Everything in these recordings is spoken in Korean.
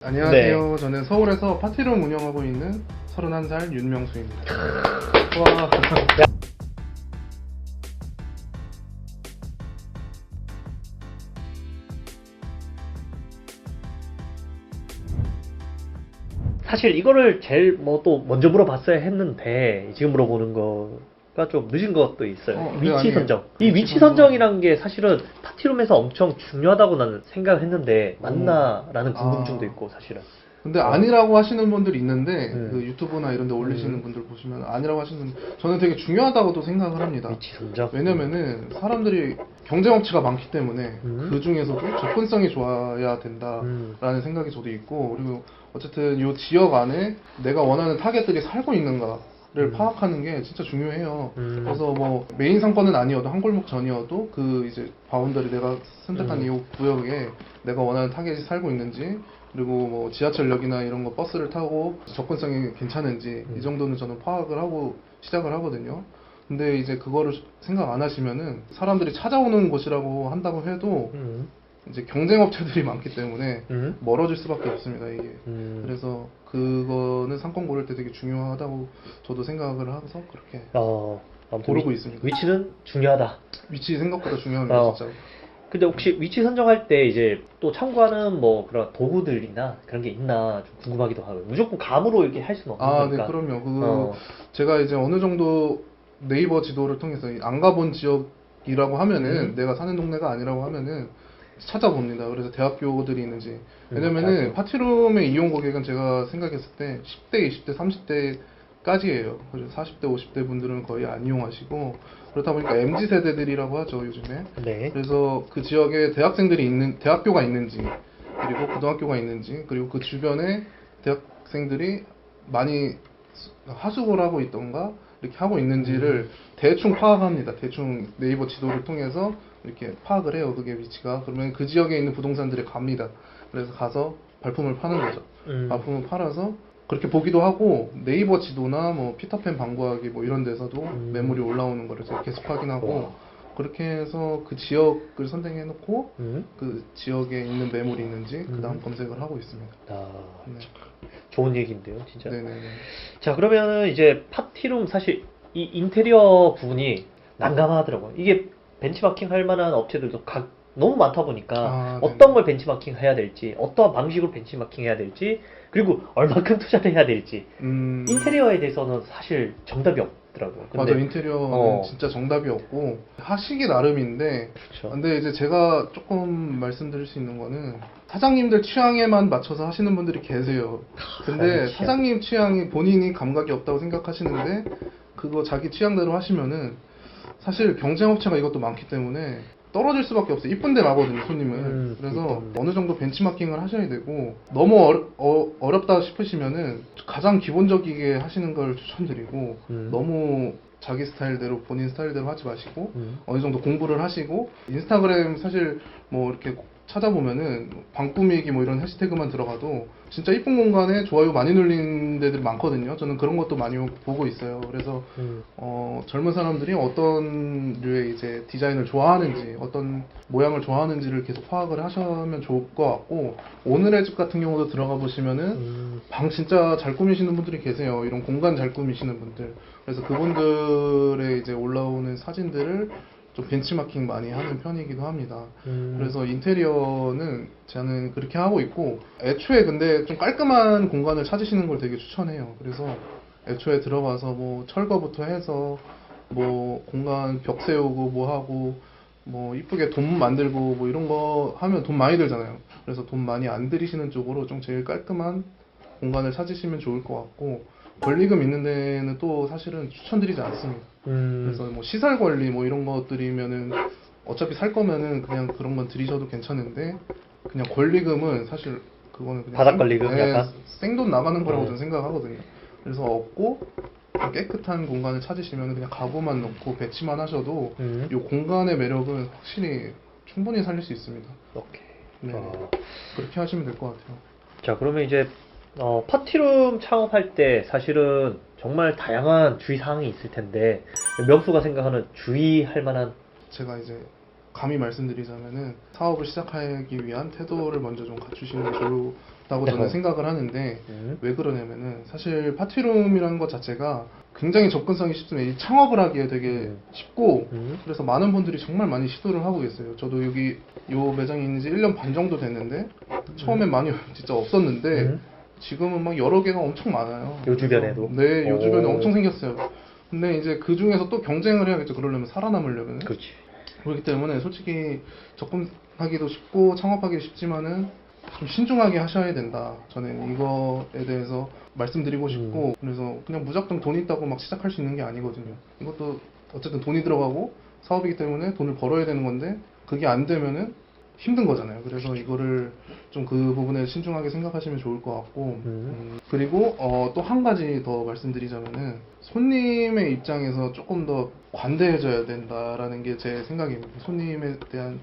안녕하세요. 저는 서울에서 파티룸 운영하고 있는 31살 윤명수입니다. 와. 사실 이거를 제일 또 먼저 물어봤어야 했는데 지금 물어보는 거가 좀 늦은 것도 있어요. 네, 위치 아니에요. 선정. 이 위치 위치 선정. 선정이란 게 사실은 파티룸에서 엄청 중요하다고 나는 생각을 했는데 맞나라는 궁금증도 아. 있고 사실은. 근데 아니라고 하시는 분들이 있는데 음. 그 유튜브나 이런 데 올리시는 음. 분들 보시면 아니라고 하시는 분들 저는 되게 중요하다고도 생각을 합니다. 위치 선정. 왜냐면은 사람들이 경쟁업체가 많기 때문에 그 중에서도 접근성이 좋아야 된다라는 생각이 저도 있고, 그리고 어쨌든 이 지역 안에 내가 원하는 타겟들이 살고 있는가를 파악하는 게 진짜 중요해요. 그래서 뭐 메인 상권은 아니어도 한 골목 전이어도 그 이제 바운더리 내가 선택한 이 구역에 내가 원하는 타겟이 살고 있는지, 그리고 뭐 지하철역이나 이런 거 버스를 타고 접근성이 괜찮은지 이 정도는 저는 파악을 하고 시작을 하거든요. 근데 이제 그거를 생각 안 하시면은 사람들이 찾아오는 곳이라고 한다고 해도 이제 경쟁업체들이 많기 때문에 멀어질 수밖에 없습니다, 이게. 그래서 그거는 상권 고를 때 되게 중요하다고 저도 생각을 해서 그렇게 아무튼 고르고 있습니다. 위치는 중요하다. 위치 생각보다 중요합니다, 어. 진짜. 근데 혹시 위치 선정할 때 이제 또 참고하는 뭐 그런 도구들이나 그런 게 있나 좀 궁금하기도 하고요. 무조건 감으로 이렇게 할 수는 없는 아, 거니까. 네, 그럼요. 어. 제가 이제 어느 정도 네이버 지도를 통해서 안 가본 지역이라고 하면은, 내가 사는 동네가 아니라고 하면은 찾아봅니다. 그래서 대학교들이 있는지. 왜냐면은 대학교. 파티룸의 이용 고객은 제가 생각했을 때 10대, 20대, 30대까지예요. 그래서 40대, 50대 분들은 거의 안 이용하시고, 그렇다 보니까 MZ 세대들이라고 하죠, 요즘에. 네. 그래서 그 지역에 대학생들이 있는, 대학교가 있는지, 그리고 고등학교가 있는지, 그리고 그 주변에 대학생들이 많이 하숙을 하고 있던가 이렇게 하고 있는지를 대충 파악합니다. 대충 네이버 지도를 통해서 이렇게 파악을 해요. 그게 위치가. 그러면 그 지역에 있는 부동산들에 갑니다. 그래서 가서 발품을 파는 거죠. 발품을 팔아서 그렇게 보기도 하고, 네이버 지도나 뭐 피터팬 방구하기 뭐 이런 데서도 매물이 올라오는 거를 계속 확인하고, 그렇게 해서 그 지역을 선정해 놓고 그 지역에 있는 매물이 있는지 그 다음 검색을 하고 있습니다. 네. 좋은 얘기인데요, 진짜. 네네네. 자, 그러면은 이제 파티룸 사실 이 인테리어 부분이 난감하더라고요. 이게 벤치마킹 할 만한 업체들도 너무 많다 보니까 네네. 어떤 걸 벤치마킹 해야 될지, 어떠한 방식으로 벤치마킹 해야 될지, 그리고 얼마큼 투자를 해야 될지. 인테리어에 대해서는 사실 정답이 없더라고요. 맞아, 인테리어는 진짜 정답이 없고 하시기 나름인데, 그렇죠. 근데 이제 제가 조금 말씀드릴 수 있는 거는 사장님들 취향에만 맞춰서 하시는 분들이 계세요. 근데 사장님 취향이 본인이 감각이 없다고 생각하시는데 그거 자기 취향대로 하시면은 사실 경쟁업체가 이것도 많기 때문에 떨어질 수밖에 없어요. 이쁜 데 가거든요, 손님은. 그래서 어느 정도 벤치마킹을 하셔야 되고, 너무 어렵다 싶으시면은 가장 기본적이게 하시는 걸 추천드리고, 너무 자기 스타일대로, 본인 스타일대로 하지 마시고, 어느 정도 공부를 하시고, 인스타그램 사실 뭐 이렇게 찾아보면은 방 꾸미기 뭐 이런 해시태그만 들어가도 진짜 이쁜 공간에 좋아요 많이 눌린 데들이 많거든요. 저는 그런 것도 많이 보고 있어요. 그래서 젊은 사람들이 어떤 류의 이제 디자인을 좋아하는지, 어떤 모양을 좋아하는지를 계속 파악을 하시면 좋을 것 같고, 오늘의 집 같은 경우도 들어가 보시면은 방 진짜 잘 꾸미시는 분들이 계세요. 이런 공간 잘 꾸미시는 분들. 그래서 그분들의 이제 올라오는 사진들을 좀 벤치마킹 많이 하는 편이기도 합니다. 그래서 인테리어는 저는 그렇게 하고 있고, 애초에 근데 좀 깔끔한 공간을 찾으시는 걸 되게 추천해요. 그래서 애초에 들어가서 뭐 철거부터 해서 뭐 공간 벽 세우고 뭐 하고 뭐 이쁘게 돔 만들고 뭐 이런 거 하면 돈 많이 들잖아요. 그래서 돈 많이 안 들이시는 쪽으로 좀 제일 깔끔한 공간을 찾으시면 좋을 것 같고, 권리금 있는 데는 또 사실은 추천드리지 않습니다. 그래서 뭐 시설 관리 뭐 이런 것들이면은 어차피 살 거면은 그냥 그런 건 들이셔도 괜찮은데, 그냥 권리금은 사실 그거는 그냥 바닥 권리금 약간? 생돈 나가는 거라고 저는 생각하거든요. 그래서 없고 깨끗한 공간을 찾으시면 그냥 가구만 넣고 배치만 하셔도 이 공간의 매력은 확실히 충분히 살릴 수 있습니다. 오케이. 네. 그렇게 하시면 될 것 같아요. 자, 그러면 이제 파티룸 창업할 때 사실은 정말 다양한 주의 사항이 있을 텐데 명수가 생각하는 주의할 만한 제가 이제 감히 말씀드리자면은 사업을 시작하기 위한 태도를 먼저 좀 갖추시는 게 좋다고 저는 생각을 하는데 왜 그러냐면은 사실 파티룸이라는 것 자체가 굉장히 접근성이 쉽습니다. 이 창업을 하기에 되게 쉽고 그래서 많은 분들이 정말 많이 시도를 하고 계세요. 저도 여기 요 매장에 있는 지 1년 반 정도 됐는데 처음엔 많이 진짜 없었는데 지금은 막 여러 개가 엄청 많아요. 요 주변에도? 네, 요 주변에 오. 엄청 생겼어요. 근데 이제 그 중에서 또 경쟁을 해야겠죠. 그러려면 살아남으려면. 그렇지. 그렇기 때문에 솔직히 접근하기도 쉽고 창업하기 쉽지만은 좀 신중하게 하셔야 된다. 저는 이거에 대해서 말씀드리고 싶고 그래서 그냥 무작정 돈 있다고 막 시작할 수 있는 게 아니거든요. 이것도 어쨌든 돈이 들어가고 사업이기 때문에 돈을 벌어야 되는 건데 그게 안 되면은 힘든 거잖아요. 그래서 이거를 좀 그 부분에 신중하게 생각하시면 좋을 것 같고 그리고 또 한 가지 더 말씀드리자면은 손님의 입장에서 조금 더 관대해져야 된다라는 게 제 생각입니다. 손님에 대한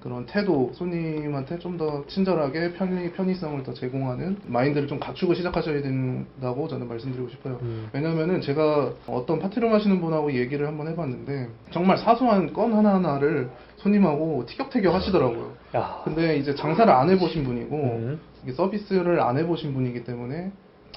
그런 태도, 손님한테 좀 더 친절하게 편의성을 더 제공하는 마인드를 좀 갖추고 시작하셔야 된다고 저는 말씀드리고 싶어요. 왜냐면은 제가 어떤 파티룸 하시는 분하고 얘기를 한번 해봤는데 정말 사소한 건 하나하나를 손님하고 티격태격 하시더라고요. 야. 근데 이제 장사를 안 해보신 분이고 이게 서비스를 안 해보신 분이기 때문에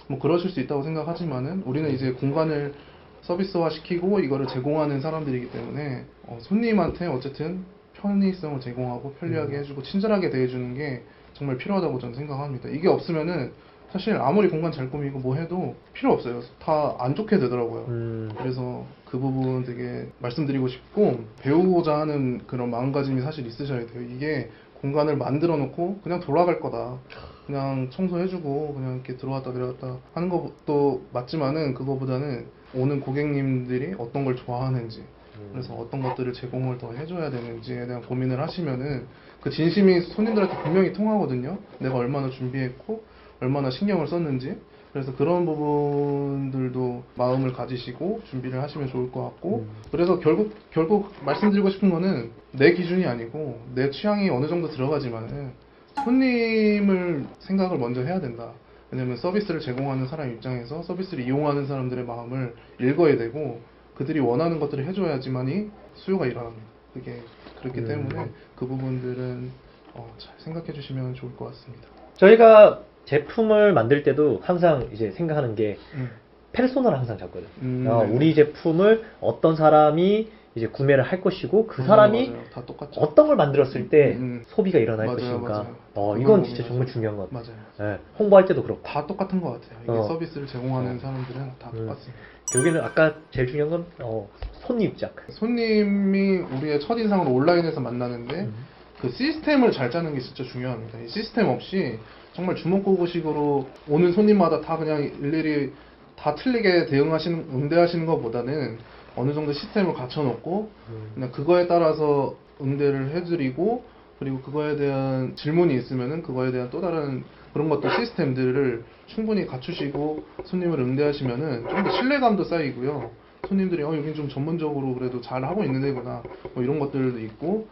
뭐 그러실 수 있다고 생각하지만은 우리는 이제 공간을 서비스화 시키고 이거를 제공하는 사람들이기 때문에 손님한테 어쨌든 편의성을 제공하고 편리하게 해주고 친절하게 대해주는 게 정말 필요하다고 저는 생각합니다. 이게 없으면은 사실 아무리 공간 잘 꾸미고 뭐 해도 필요 없어요. 다 안 좋게 되더라고요. 그래서 그 부분 되게 말씀드리고 싶고 배우고자 하는 그런 마음가짐이 사실 있으셔야 돼요. 이게 공간을 만들어 놓고 그냥 돌아갈 거다. 그냥 청소해주고 그냥 이렇게 들어왔다 내려왔다 하는 것도 맞지만은 그거보다는 오는 고객님들이 어떤 걸 좋아하는지 그래서 어떤 것들을 제공을 더 해줘야 되는지에 대한 고민을 하시면은 그 진심이 손님들한테 분명히 통하거든요. 내가 얼마나 준비했고 얼마나 신경을 썼는지. 그래서 그런 부분들도 마음을 가지시고 준비를 하시면 좋을 것 같고 그래서 결국 말씀드리고 싶은 거는 내 기준이 아니고 내 취향이 어느 정도 들어가지만은 손님을 생각을 먼저 해야 된다. 왜냐면 서비스를 제공하는 사람 입장에서 서비스를 이용하는 사람들의 마음을 읽어야 되고 그들이 원하는 것들을 해줘야지만이 수요가 일어납니다. 그게 그렇기 때문에 그 부분들은 잘 생각해 주시면 좋을 것 같습니다. 저희가 제품을 만들 때도 항상 이제 생각하는 게 페르소나를 항상 잡거든. 네. 우리 제품을 어떤 사람이 이제 구매를 할 것이고 그 사람이 맞아요. 다 똑같죠. 어떤 걸 만들었을 때 소비가 일어날 맞아요, 것인가. 맞아요. 이건 그걸 진짜 고민하죠. 정말 중요한 것 같아요. 맞아요. 예, 홍보할 때도 그렇고. 다 똑같은 것 같아요. 이게 서비스를 제공하는 사람들은 다 똑같습니다. 여기는 아까 제일 중요한 건 손님 입장. 손님이 우리의 첫인상으로 온라인에서 만나는데 그 시스템을 잘 짜는 게 진짜 중요합니다. 이 시스템 없이 정말 주먹구구식으로 오는 손님마다 다 그냥 일일이 다 틀리게 응대하시는 것보다는 어느 정도 시스템을 갖춰놓고 그냥 그거에 따라서 응대를 해드리고 그리고 그거에 대한 질문이 있으면은 그거에 대한 또 다른 그런 것도 시스템들을 충분히 갖추시고 손님을 응대하시면은 좀 더 신뢰감도 쌓이고요. 손님들이 여긴 좀 전문적으로 그래도 잘 하고 있는 데구나 뭐 이런 것들도 있고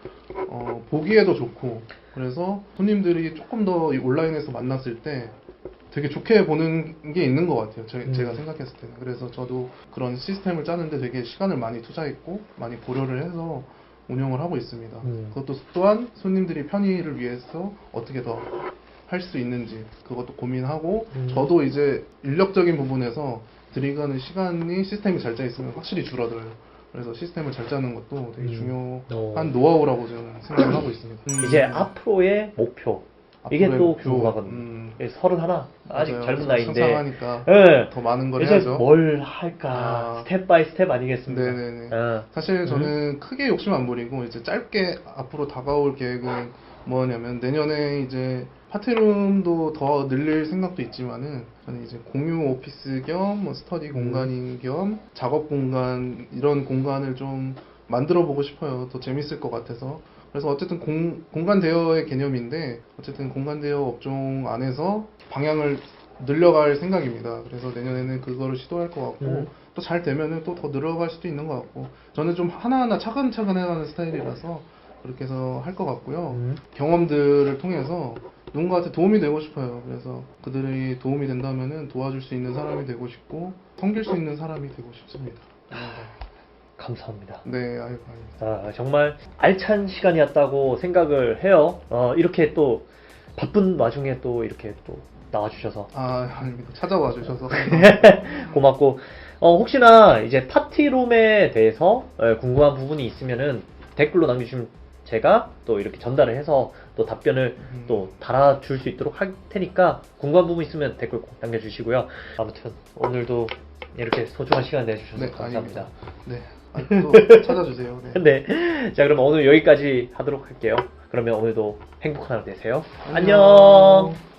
보기에도 좋고 그래서 손님들이 조금 더 이 온라인에서 만났을 때 되게 좋게 보는 게 있는 것 같아요. 제가 생각했을 때는. 그래서 저도 그런 시스템을 짜는데 되게 시간을 많이 투자했고 많이 고려를 해서 운영을 하고 있습니다. 그것도 또한 손님들이 편의를 위해서 어떻게 더 할 수 있는지 그것도 고민하고 저도 이제 인력적인 부분에서 들이가는 시간이 시스템이 잘 짜 있으면 확실히 줄어들어요. 그래서 시스템을 잘 짜는 것도 되게 중요한 노하우라고 저는 생각을 하고 있습니다. 이제 앞으로의 목표. 이게 앞으로의 또 목표. 궁금하거든요. 31 아직 맞아요. 젊은 나이인데 상상하니까 더 많은 걸 이제 해야죠. 뭘 할까 스텝 바이 스텝 아니겠습니까? 네네네. 사실 저는 크게 욕심 안 부리고 이제 짧게 앞으로 다가올 계획은 뭐냐면 내년에 이제 파티룸도 더 늘릴 생각도 있지만은 저는 이제 공유 오피스 겸 뭐 스터디 공간인 겸 작업 공간 이런 공간을 좀 만들어 보고 싶어요. 더 재밌을 것 같아서. 그래서 어쨌든 공간 대여의 개념인데 어쨌든 공간 대여 업종 안에서 방향을 늘려갈 생각입니다. 그래서 내년에는 그거를 시도할 것 같고 또 잘 되면은 또 더 늘어갈 수도 있는 것 같고 저는 좀 하나하나 차근차근 해가는 스타일이라서 그렇게 해서 할 것 같고요. 경험들을 통해서 누군가한테 도움이 되고 싶어요. 그래서 그들이 도움이 된다면은 도와줄 수 있는 사람이 되고 싶고 섬길 수 있는 사람이 되고 싶습니다. 감사합니다. 네, 아이고, 아이고. 정말 알찬 시간이었다고 생각을 해요. 이렇게 또 바쁜 와중에 또 이렇게 또 나와주셔서 아닙니다. 찾아와 주셔서. 고맙고, 혹시나 이제 파티룸에 대해서 궁금한 부분이 있으면은 댓글로 남겨주시면 제가 또 이렇게 전달을 해서 또 답변을 또 달아줄 수 있도록 할 테니까 궁금한 부분 있으면 댓글 꼭 남겨주시고요. 아무튼 오늘도 이렇게 소중한 시간 내주셔서 네, 감사합니다. 네. 또 찾아주세요. 네. 네. 자, 그럼 오늘 여기까지 하도록 할게요. 그러면 오늘도 행복한 하루 되세요. 안녕. 안녕.